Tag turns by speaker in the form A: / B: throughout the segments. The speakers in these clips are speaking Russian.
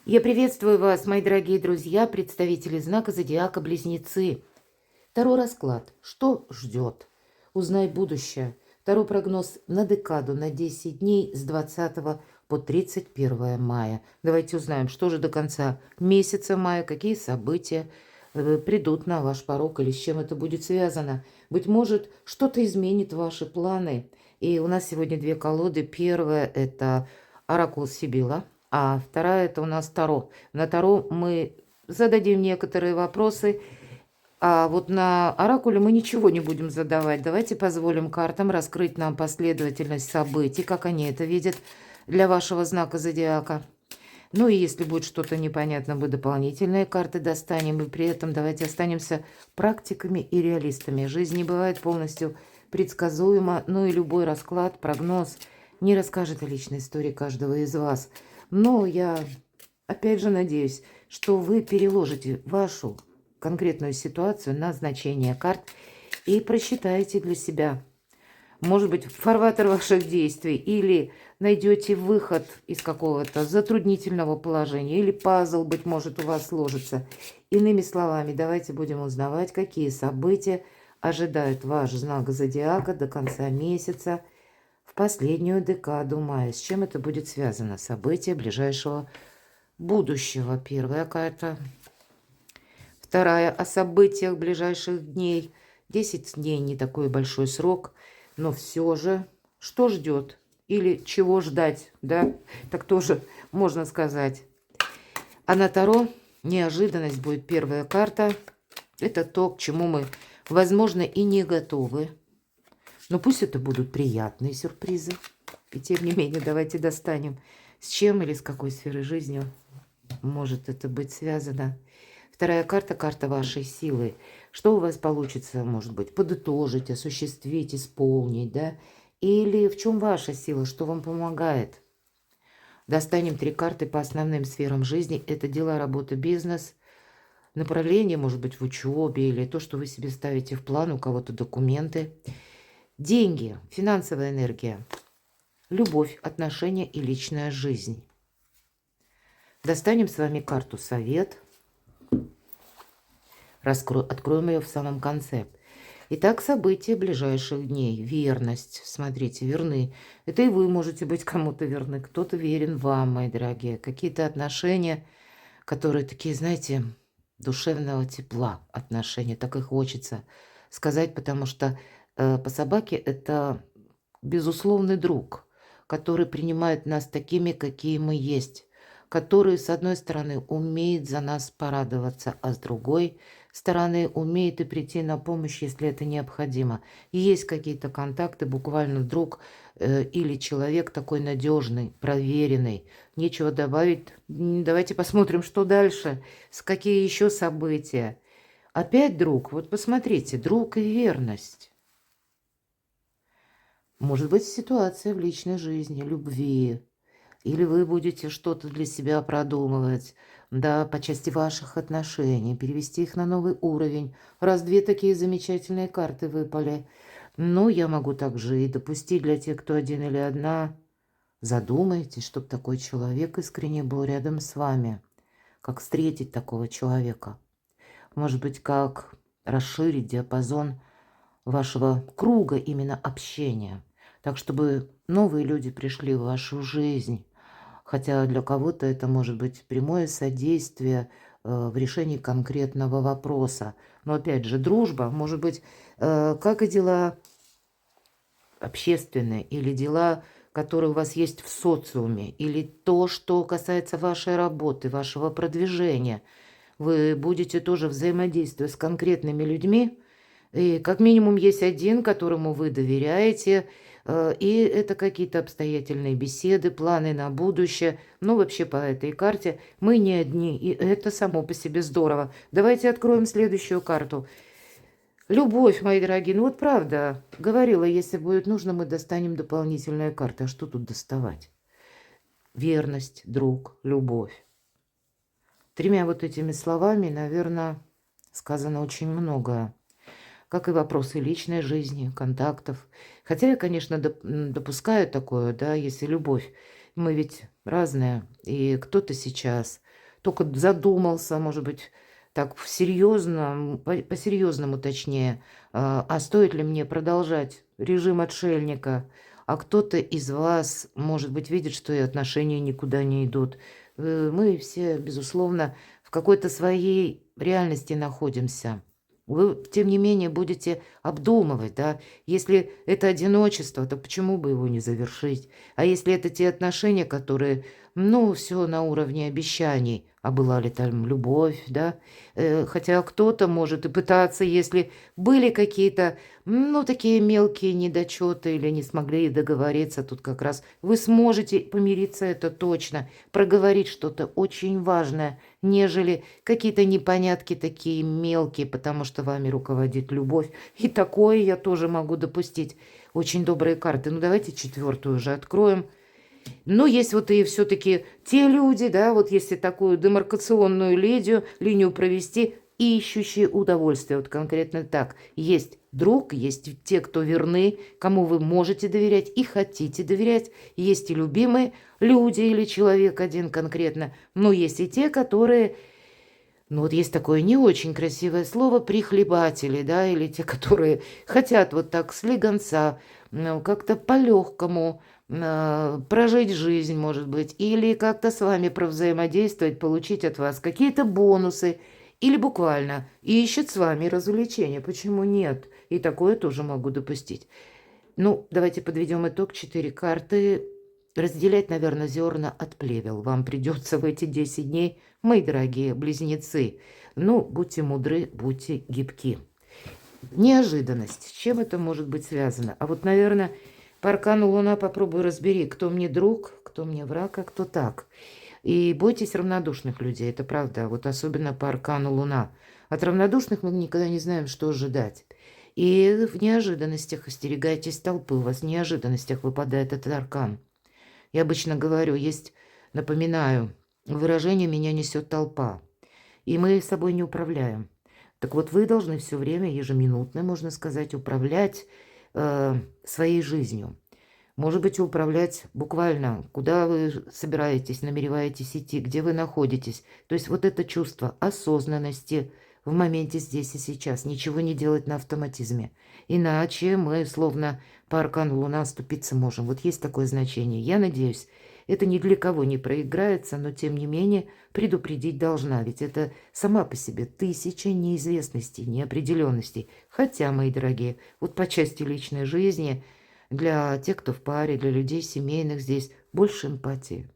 A: Я приветствую вас, мои дорогие друзья, представители знака зодиака Близнецы. Таро расклад. Что ждет? Узнай будущее. Таро прогноз на декаду, на 10 дней с 20 по 31 мая. Давайте узнаем, что же до конца месяца мая, какие события придут на ваш порог или с чем это будет связано. Быть может, что-то изменит ваши планы. И у нас сегодня две колоды. Первая – это оракул Сибила. А вторая – это у нас Таро. На Таро мы зададим некоторые вопросы, а вот на оракуле мы ничего не будем задавать. Давайте позволим картам раскрыть нам последовательность событий, как они это видят для вашего знака зодиака. Ну и если будет что-то непонятно, мы дополнительные карты достанем. И при этом давайте останемся практиками и реалистами. Жизнь не бывает полностью предсказуема, но и любой расклад, прогноз не расскажет о личной истории каждого из вас. Но я опять же надеюсь, что вы переложите вашу конкретную ситуацию на значение карт и просчитаете для себя, может быть, фарватер ваших действий, или найдете выход из какого-то затруднительного положения, или пазл, быть может, у вас сложится. Иными словами, давайте будем узнавать, какие события ожидают ваш знак зодиака до конца месяца, в последнюю декаду мая. С чем это будет связано? События ближайшего будущего. Первая карта. Вторая о событиях ближайших дней. 10 дней не такой большой срок, но все же, что ждет или чего ждать, да, так тоже можно сказать. А на Таро неожиданность будет первая карта. Это то, к чему мы, возможно, и не готовы. Но пусть это будут приятные сюрпризы. И тем не менее, давайте достанем, с чем или с какой сферой жизни может это быть связано. Вторая карта – карта вашей силы. Что у вас получится, может быть, подытожить, осуществить, исполнить, да? Или в чем ваша сила, что вам помогает? Достанем три карты по основным сферам жизни. Это дела, работа, бизнес, направление, может быть, в учебе, или то, что вы себе ставите в план, у кого-то документы. Деньги, финансовая энергия, любовь, отношения и личная жизнь. Достанем с вами карту «Совет». Откроем ее в самом конце. Итак, события ближайших дней. Верность. Смотрите, верны. Это и вы можете быть кому-то верны. Кто-то верен вам, мои дорогие. Какие-то отношения, которые такие, знаете, душевного тепла отношения. Так и хочется сказать, потому что по собаке это безусловный друг, который принимает нас такими, какие мы есть, который, с одной стороны, умеет за нас порадоваться, а с другой стороны, умеет и прийти на помощь, если это необходимо. И есть какие-то контакты, буквально друг или человек такой надежный, проверенный. Нечего добавить. Давайте посмотрим, что дальше, с какие еще события. Опять друг. Вот посмотрите, друг и верность. Может быть, ситуация в личной жизни, любви. Или вы будете что-то для себя продумывать, да, по части ваших отношений, перевести их на новый уровень. Раз две такие замечательные карты выпали. Ну, я могу также и допустить для тех, кто один или одна. Задумайтесь, чтобы такой человек искренне был рядом с вами. Как встретить такого человека? Может быть, как расширить диапазон вашего круга именно общения, так чтобы новые люди пришли в вашу жизнь. Хотя для кого-то это может быть прямое содействие в решении конкретного вопроса. Но опять же, дружба может быть как и дела общественные, или дела, которые у вас есть в социуме, или то, что касается вашей работы, вашего продвижения. Вы будете тоже взаимодействовать с конкретными людьми, и как минимум есть один, которому вы доверяете, и это какие-то обстоятельные беседы, планы на будущее. Ну, вообще по этой карте мы не одни, и это само по себе здорово. Давайте откроем следующую карту. Любовь, мои дорогие. Ну вот правда, говорила, если будет нужно, мы достанем дополнительные карты. А что тут доставать? Верность, друг, любовь. Тремя вот этими словами, наверное, сказано очень многое. Как и вопросы личной жизни, контактов. Хотя я, конечно, допускаю такое, да, если любовь. Мы ведь разные. И кто-то сейчас только задумался, может быть, так серьезно, по-серьезному точнее, а стоит ли мне продолжать режим отшельника, а кто-то из вас, может быть, видит, что и отношения никуда не идут. Мы все, безусловно, в какой-то своей реальности находимся. Вы, тем не менее, будете обдумывать, да, если это одиночество, то почему бы его не завершить? А если это те отношения, которые, ну, все на уровне обещаний, а была ли там любовь, да? Хотя кто-то может и пытаться, если были какие-то, ну, такие мелкие недочеты или не смогли договориться, тут как раз вы сможете помириться, это точно, проговорить что-то очень важное, нежели какие-то непонятки такие мелкие, потому что вами руководит любовь. И такое я тоже могу допустить. Очень добрые карты. Ну, давайте четвертую уже откроем. Но есть вот и все-таки те люди, да, вот если такую демаркационную линию провести, ищущие удовольствие. Вот конкретно так. Есть друг, есть те, кто верны, кому вы можете доверять и хотите доверять. Есть и любимые люди или человек один конкретно. Но есть и те, которые... Ну вот есть такое не очень красивое слово прихлебатели, да, или те, которые хотят вот так слегонца, ну, как-то по-легкому прожить жизнь, может быть, или как-то с вами провзаимодействовать, получить от вас какие-то бонусы, или буквально ищет с вами развлечения. Почему нет? И такое тоже могу допустить. Ну, давайте подведем итог. 4 карты. Разделять, наверное, зерна от плевел. Вам придется в эти 10 дней, мои дорогие близнецы. Ну, будьте мудры, будьте гибки. Неожиданность. С чем это может быть связано? А вот, наверное, по аркану Луна попробуй разбери, кто мне друг, кто мне враг, а кто так. И бойтесь равнодушных людей, это правда. Вот особенно по аркану Луна. От равнодушных мы никогда не знаем, что ожидать. И в неожиданностях остерегайтесь толпы. У вас в неожиданностях выпадает этот аркан. Я обычно говорю, есть, напоминаю, выражение «меня несет толпа». И мы собой не управляем. Так вот, вы должны все время, ежеминутно, можно сказать, управлять своей жизнью. Может быть, управлять буквально, куда вы собираетесь, намереваетесь идти, где вы находитесь. То есть вот это чувство осознанности в моменте здесь и сейчас. Ничего не делать на автоматизме. Иначе мы словно по аркану Луна оступиться можем. Вот есть такое значение. Я надеюсь, это ни для кого не проиграется, но тем не менее предупредить должна. Ведь это сама по себе 1000 неизвестностей, неопределенностей. Хотя, мои дорогие, вот по части личной жизни... Для тех, кто в паре, для людей семейных здесь больше эмпатии.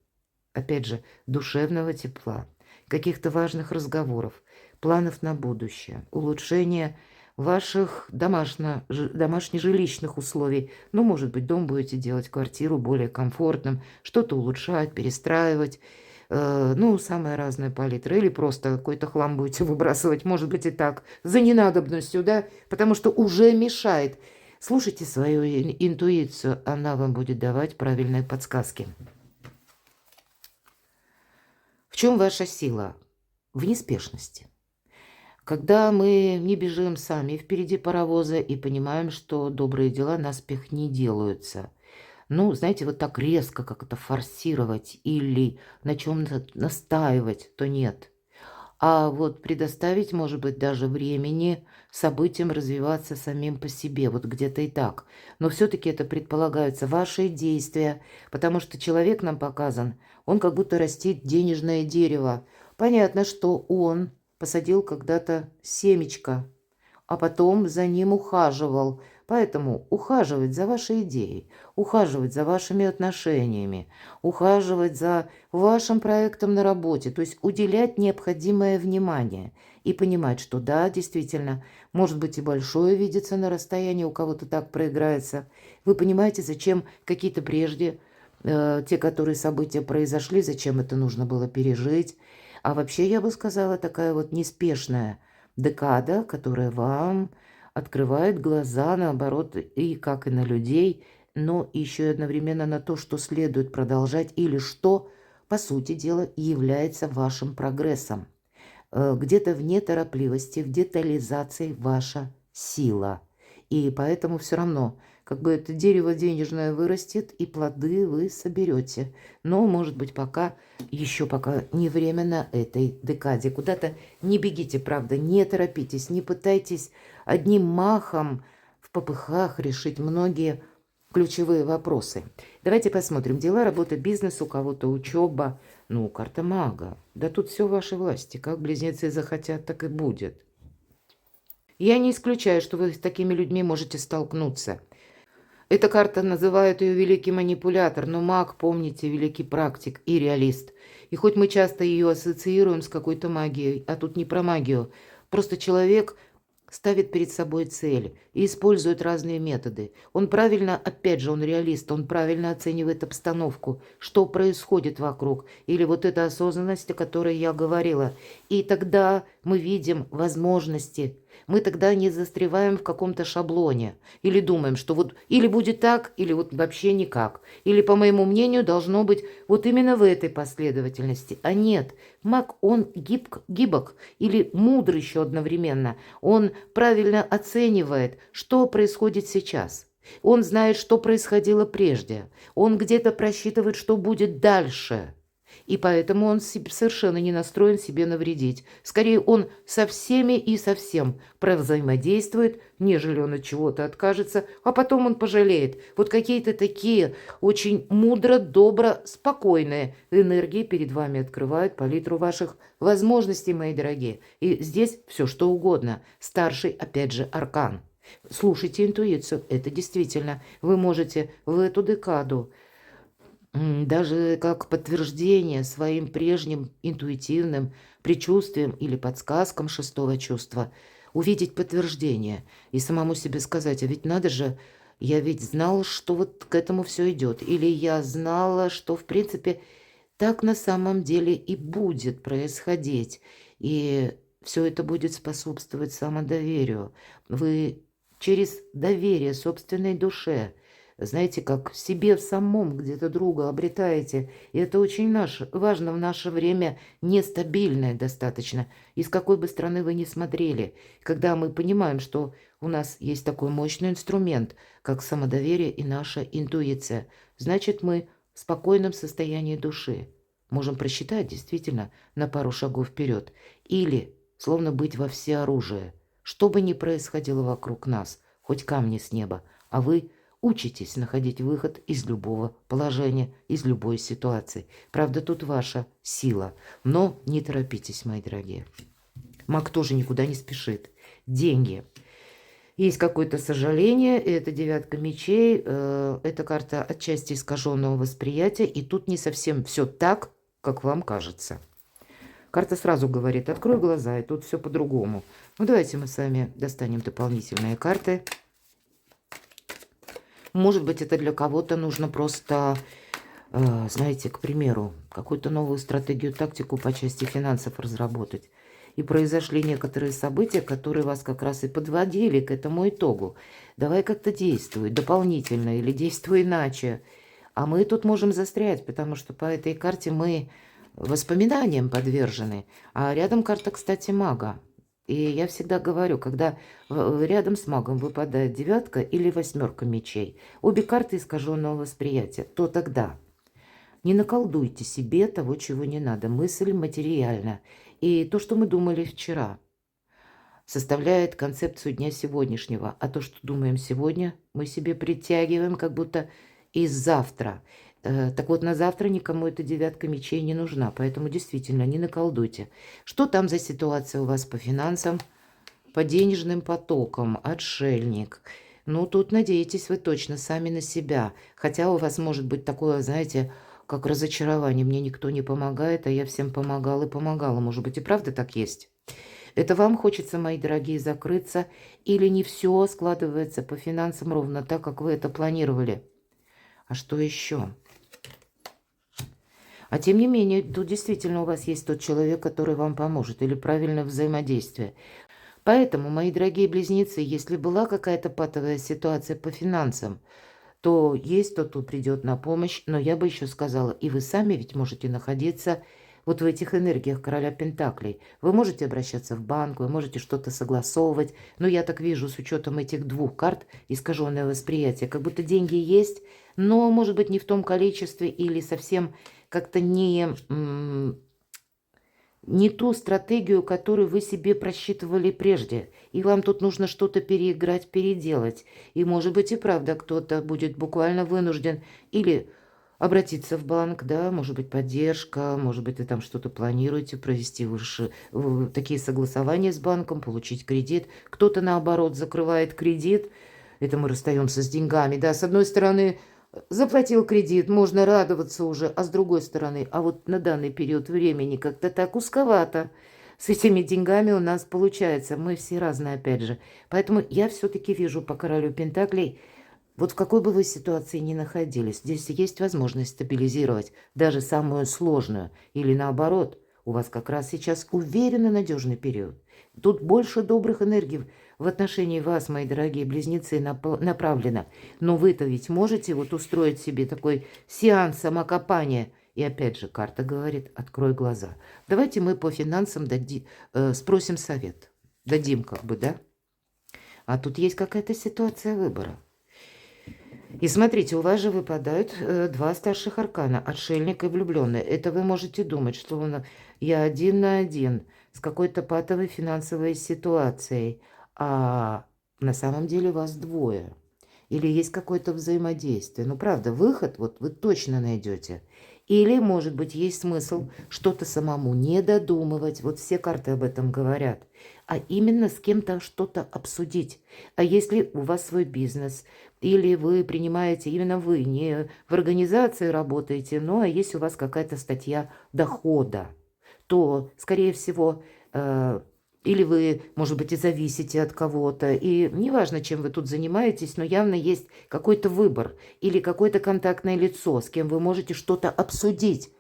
A: Опять же, душевного тепла, каких-то важных разговоров, планов на будущее, улучшения ваших домашне-жилищных условий. Ну, может быть, дом будете делать, квартиру более комфортным, что-то улучшать, перестраивать. Ну, самая разная палитра. Или просто какой-то хлам будете выбрасывать, может быть, и так, за ненадобностью, да, потому что уже мешает. Слушайте свою интуицию, она вам будет давать правильные подсказки. В чем ваша сила? В неспешности. Когда мы не бежим сами впереди паровоза и понимаем, что добрые дела наспех не делаются. Ну, знаете, вот так резко как-то форсировать или на чем-то настаивать, то нет. А вот предоставить, может быть, даже времени событиям развиваться самим по себе, вот где-то и так. Но все-таки это предполагаются ваши действия, потому что человек нам показан, он как будто растит денежное дерево. Понятно, что он посадил когда-то семечко, а потом за ним ухаживал. Поэтому ухаживать за вашей идеей, ухаживать за вашими отношениями, ухаживать за вашим проектом на работе, то есть уделять необходимое внимание и понимать, что да, действительно, может быть и большое видится на расстоянии, у кого-то так проиграется. Вы понимаете, зачем какие-то прежде, те, которые события произошли, зачем это нужно было пережить. А вообще, я бы сказала, такая вот неспешная декада, которая вам открывает глаза, наоборот, и как и на людей, но еще и одновременно на то, что следует продолжать или что, по сути дела, является вашим прогрессом. Где-то в неторопливости, в детализации ваша сила. И поэтому все равно, как бы это дерево денежное вырастет, и плоды вы соберете. Но, может быть, еще пока не время на этой декаде. Куда-то не бегите, правда, не торопитесь, не пытайтесь одним махом в попыхах решить многие ключевые вопросы. Давайте посмотрим. Дела, работа, бизнес, у кого-то учеба. Ну, карта мага. Да тут все в вашей власти. Как близнецы захотят, так и будет. Я не исключаю, что вы с такими людьми можете столкнуться. Эта карта называют ее великий манипулятор, но маг, помните, великий практик и реалист. И хоть мы часто ее ассоциируем с какой-то магией, а тут не про магию, просто человек ставит перед собой цель и использует разные методы. Он правильно, опять же, он реалист, он правильно оценивает обстановку, что происходит вокруг, или вот эта осознанность, о которой я говорила. И тогда мы видим возможности. Мы тогда не застреваем в каком-то шаблоне или думаем, что вот или будет так, или вот вообще никак. Или, по моему мнению, должно быть вот именно в этой последовательности. А нет, маг, он гибок или мудр еще одновременно. Он правильно оценивает, что происходит сейчас. Он знает, что происходило прежде. Он где-то просчитывает, что будет дальше. И поэтому он совершенно не настроен себе навредить. Скорее, он со всеми и со всем провзаимодействует, нежели он от чего-то откажется, а потом он пожалеет. Вот какие-то такие очень мудро, добро, спокойные энергии перед вами открывают палитру ваших возможностей, мои дорогие. И здесь все что угодно. Старший, опять же, аркан. Слушайте интуицию. Это действительно. Вы можете в эту декаду даже как подтверждение своим прежним интуитивным предчувствием или подсказкам шестого чувства, увидеть подтверждение и самому себе сказать, а ведь надо же, я ведь знал, что вот к этому все идет, или я знала, что в принципе так на самом деле и будет происходить, и все это будет способствовать самодоверию. Вы через доверие собственной душе, знаете, как в себе в самом где-то друга обретаете. И это очень важно в наше время, нестабильное достаточно. И с какой бы стороны вы ни смотрели. Когда мы понимаем, что у нас есть такой мощный инструмент, как самодоверие и наша интуиция, значит, мы в спокойном состоянии души можем просчитать действительно на пару шагов вперед. Или словно быть во всеоружии. Что бы ни происходило вокруг нас, хоть камни с неба, а вы учитесь находить выход из любого положения, из любой ситуации. Правда, тут ваша сила. Но не торопитесь, мои дорогие. Маг тоже никуда не спешит. Деньги. Есть какое-то сожаление. Это девятка мечей. Это карта отчасти искаженного восприятия. И тут не совсем все так, как вам кажется. Карта сразу говорит, открой глаза, и тут все по-другому. Ну, давайте мы с вами достанем дополнительные карты. Может быть, это для кого-то нужно просто, знаете, к примеру, какую-то новую стратегию, тактику по части финансов разработать. И произошли некоторые события, которые вас как раз и подводили к этому итогу. Давай как-то действуй дополнительно или действуй иначе. А мы тут можем застрять, потому что по этой карте мы воспоминаниям подвержены. А рядом карта, кстати, мага. И я всегда говорю, когда рядом с магом выпадает девятка или восьмерка мечей, обе карты искаженного восприятия, то тогда не наколдуйте себе того, чего не надо. Мысль материальна. И то, что мы думали вчера, составляет концепцию дня сегодняшнего. А то, что думаем сегодня, мы себе притягиваем как будто из завтра. Так вот, на завтра никому эта девятка мечей не нужна, поэтому действительно не наколдуйте. Что там за ситуация у вас по финансам, по денежным потокам, отшельник? Ну, тут надеетесь вы точно сами на себя, хотя у вас может быть такое, знаете, как разочарование. Мне никто не помогает, а я всем помогала и помогала. Может быть, и правда так есть? Это вам хочется, мои дорогие, закрыться, или не все складывается по финансам ровно так, как вы это планировали? А что еще? А тем не менее, тут действительно у вас есть тот человек, который вам поможет, или правильное взаимодействие. Поэтому, мои дорогие близнецы, если была какая-то патовая ситуация по финансам, то есть тот, кто придет на помощь, но я бы еще сказала, и вы сами ведь можете находиться вот в этих энергиях короля Пентаклей. Вы можете обращаться в банк, вы можете что-то согласовывать, но я так вижу с учетом этих двух карт искаженное восприятие, как будто деньги есть, но, может быть, не в том количестве или совсем как-то не ту стратегию, которую вы себе просчитывали прежде. И вам тут нужно что-то переиграть, переделать. И, может быть, и правда кто-то будет буквально вынужден или обратиться в банк, да, может быть, поддержка, может быть, вы там что-то планируете провести такие согласования с банком, получить кредит. Кто-то, наоборот, закрывает кредит. Это мы расстаемся с деньгами, да, с одной стороны, заплатил кредит, можно радоваться уже, а с другой стороны, а вот на данный период времени как-то так узковато с этими деньгами у нас получается. Мы все разные, опять же. Поэтому я все-таки вижу по королю Пентаклей, вот в какой бы вы ситуации ни находились, здесь есть возможность стабилизировать даже самую сложную. Или наоборот, у вас как раз сейчас уверенно надежный период. Тут больше добрых энергий в отношении вас, мои дорогие близнецы, направлено. Но вы-то ведь можете вот устроить себе такой сеанс самокопания. И опять же, карта говорит, открой глаза. Давайте мы по финансам спросим совет. Дадим как бы, да? А тут есть какая-то ситуация выбора. И смотрите, у вас же выпадают два старших аркана, отшельник и влюбленный. Это вы можете думать, что я один на один с какой-то патовой финансовой ситуацией, а на самом деле вас двое. Или есть какое-то взаимодействие. Ну, правда, выход вот вы точно найдете. Или, может быть, есть смысл что-то самому не додумывать. Вот все карты об этом говорят. А именно с кем-то что-то обсудить. А если у вас свой бизнес, или вы принимаете, именно вы, не в организации работаете, но а если у вас какая-то статья дохода, то, скорее всего, или вы, может быть, и зависите от кого-то, и неважно, чем вы тут занимаетесь, но явно есть какой-то выбор или какое-то контактное лицо, с кем вы можете что-то обсудить.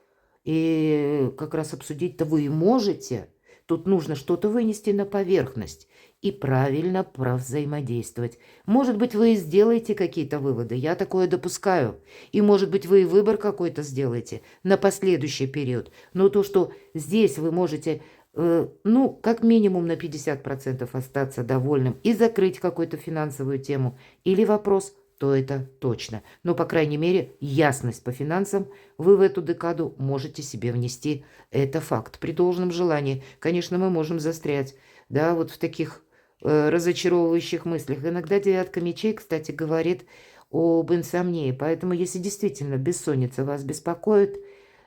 A: И как раз обсудить-то вы и можете. Тут нужно что-то вынести на поверхность и правильно взаимодействовать. Может быть, вы и сделаете какие-то выводы, я такое допускаю. И, может быть, вы и выбор какой-то сделаете на последующий период. Но то, что здесь вы можете, ну, как минимум на 50% остаться довольным и закрыть какую-то финансовую тему или вопрос, то это точно. Но, по крайней мере, ясность по финансам вы в эту декаду можете себе внести. Это факт. При должном желании, конечно, мы можем застрять, да, вот в таких разочаровывающих мыслях. Иногда девятка мечей, кстати, говорит об инсомнии. Поэтому, если действительно бессонница вас беспокоит,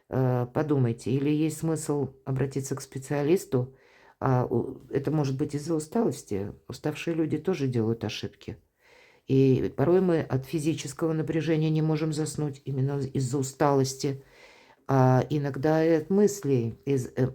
A: подумайте, или есть смысл обратиться к специалисту. Это может быть из-за усталости. Уставшие люди тоже делают ошибки. И порой мы от физического напряжения не можем заснуть именно из-за усталости. А иногда и от мыслей,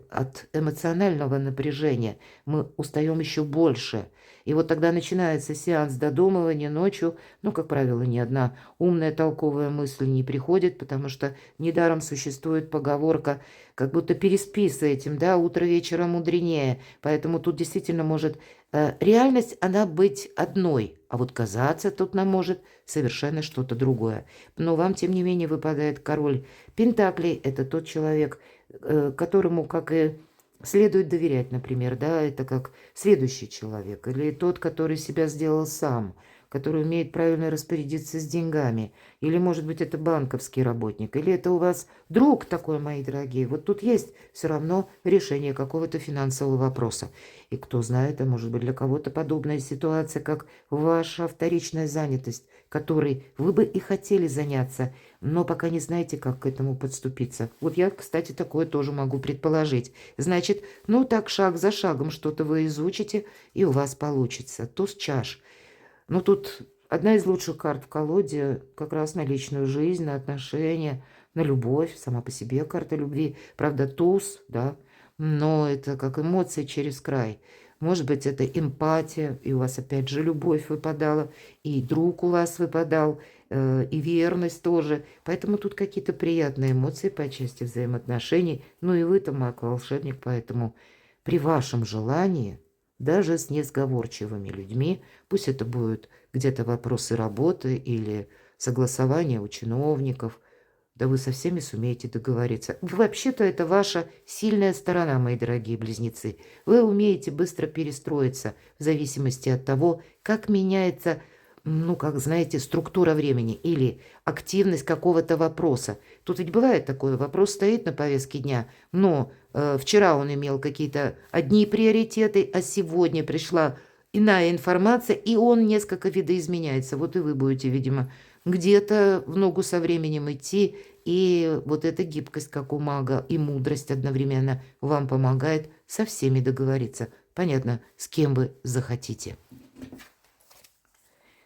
A: от эмоционального напряжения мы устаем еще больше. И вот тогда начинается сеанс додумывания ночью. Ну, как правило, ни одна умная, толковая мысль не приходит, потому что недаром существует поговорка, как будто переспи с этим, да, утро вечера мудренее. Поэтому тут действительно может реальность, она быть одной, а вот казаться тут нам может совершенно что-то другое. Но вам, тем не менее, выпадает король Пентаклей. Это тот человек, которому, как и следует доверять, например, да, это как следующий человек, или тот, который себя сделал сам, который умеет правильно распорядиться с деньгами, или, может быть, это банковский работник, или это у вас друг такой, мои дорогие. Вот тут есть все равно решение какого-то финансового вопроса. И кто знает, а может быть, для кого-то подобная ситуация, как ваша вторичная занятость, которой вы бы и хотели заняться, но пока не знаете, как к этому подступиться. Вот я, кстати, такое тоже могу предположить. Значит, ну так шаг за шагом что-то вы изучите, и у вас получится. Туз чаш. Ну тут одна из лучших карт в колоде как раз на личную жизнь, на отношения, на любовь. Сама по себе карта любви. Правда, туз, да, но это как эмоции через край. Может быть, это эмпатия, и у вас опять же любовь выпадала, и друг у вас выпадал, и верность тоже. Поэтому тут какие-то приятные эмоции по части взаимоотношений. Ну и вы-то маг-волшебник, поэтому при вашем желании, даже с несговорчивыми людьми, пусть это будут где-то вопросы работы или согласования у чиновников, да вы со всеми сумеете договориться. Вообще-то это ваша сильная сторона, мои дорогие близнецы. Вы умеете быстро перестроиться в зависимости от того, как меняется, ну, как знаете, структура времени или активность какого-то вопроса. Тут ведь бывает такое, вопрос стоит на повестке дня, но вчера он имел какие-то одни приоритеты, а сегодня пришла иная информация, и он несколько видоизменяется. Вот и вы будете, видимо, где-то в ногу со временем идти, и вот эта гибкость, как у мага, и мудрость одновременно вам помогает со всеми договориться. Понятно, с кем вы захотите.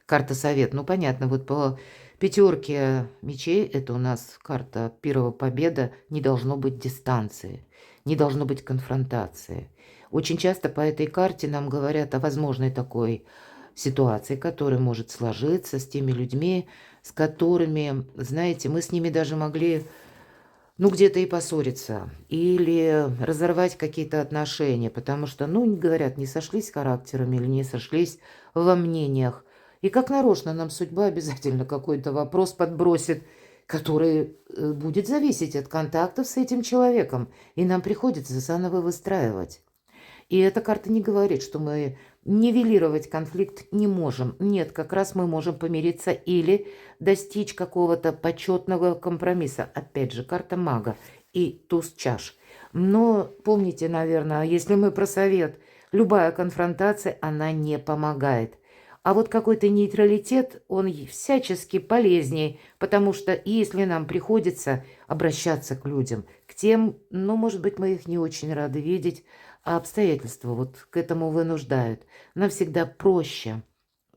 A: Карта совет. Ну, понятно, вот по пятерке мечей, это у нас карта первого победа, не должно быть дистанции, не должно быть конфронтации. Очень часто по этой карте нам говорят о возможной такой ситуации, которая может сложиться с теми людьми, с которыми, знаете, мы с ними даже могли, ну, где-то и поссориться, или разорвать какие-то отношения, потому что, ну, говорят, не сошлись характерами или не сошлись во мнениях. И как нарочно нам судьба обязательно какой-то вопрос подбросит, который будет зависеть от контактов с этим человеком, и нам приходится заново выстраивать. И эта карта не говорит, что мы нивелировать конфликт не можем. Нет, как раз мы можем помириться или достичь какого-то почетного компромисса. Опять же, карта мага и туз чаш. Но помните, наверное, если мы про совет, любая конфронтация, она не помогает. А вот какой-то нейтралитет, он всячески полезнее, потому что если нам приходится обращаться к людям, к тем, ну, может быть, мы их не очень рады видеть, а обстоятельства вот к этому вынуждают. Нам всегда проще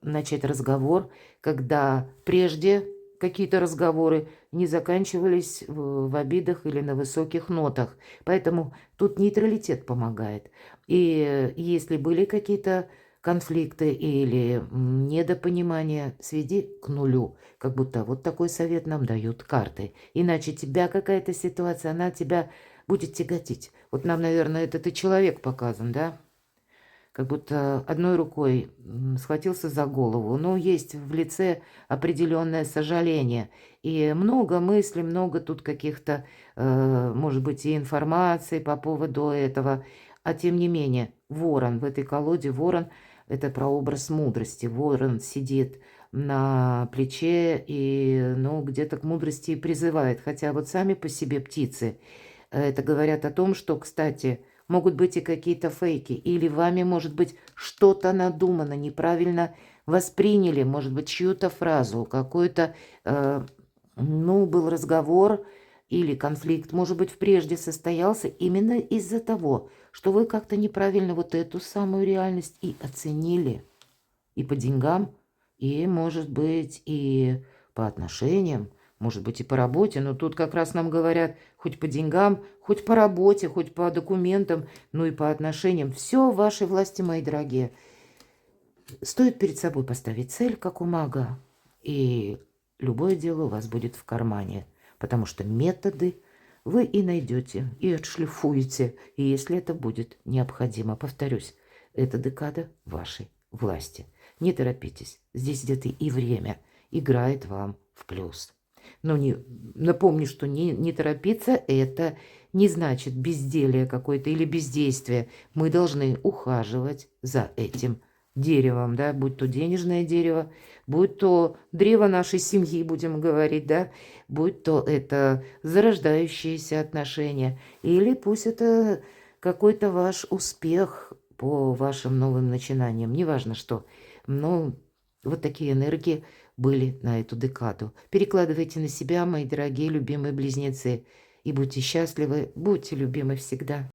A: начать разговор, когда прежде какие-то разговоры не заканчивались в обидах или на высоких нотах. Поэтому тут нейтралитет помогает. И если были какие-то конфликты или недопонимания, сведи к нулю. Как будто вот такой совет нам дают карты. Иначе тебя какая-то ситуация, она тебя будет тяготить. Вот нам, наверное, этот и человек показан, да? Как будто одной рукой схватился за голову. Но есть в лице определенное сожаление. И много мыслей, много тут каких-то, может быть, и информации по поводу этого. А тем не менее, ворон в этой колоде, ворон – это прообраз мудрости. Ворон сидит на плече и, ну, где-то к мудрости и призывает. Хотя вот сами по себе птицы это говорят о том, что, кстати, могут быть и какие-то фейки. Или вами, может быть, что-то надумано, неправильно восприняли, может быть, чью-то фразу, какой-то, ну, был разговор или конфликт, может быть, прежде состоялся именно из-за того, что вы как-то неправильно вот эту самую реальность и оценили. И по деньгам, и, может быть, и по отношениям, может быть, и по работе. Но тут как раз нам говорят, хоть по деньгам, хоть по работе, хоть по документам, ну и по отношениям. Все в вашей власти, мои дорогие. Стоит перед собой поставить цель, как у мага, и любое дело у вас будет в кармане. Потому что методы вы и найдете, и отшлифуете, и если это будет необходимо. Повторюсь, это декада вашей власти. Не торопитесь, здесь где-то и время играет вам в плюс. Но напомню, что не торопиться – это не значит безделие какое-то или бездействие. Мы должны ухаживать за этим деревом, да, будь то денежное дерево, будь то древо нашей семьи, будем говорить, да, будь то это зарождающиеся отношения, или пусть это какой-то ваш успех по вашим новым начинаниям, неважно что, но вот такие энергии были на эту декаду. Перекладывайте на себя, мои дорогие любимые близнецы, и будьте счастливы, будьте любимы всегда.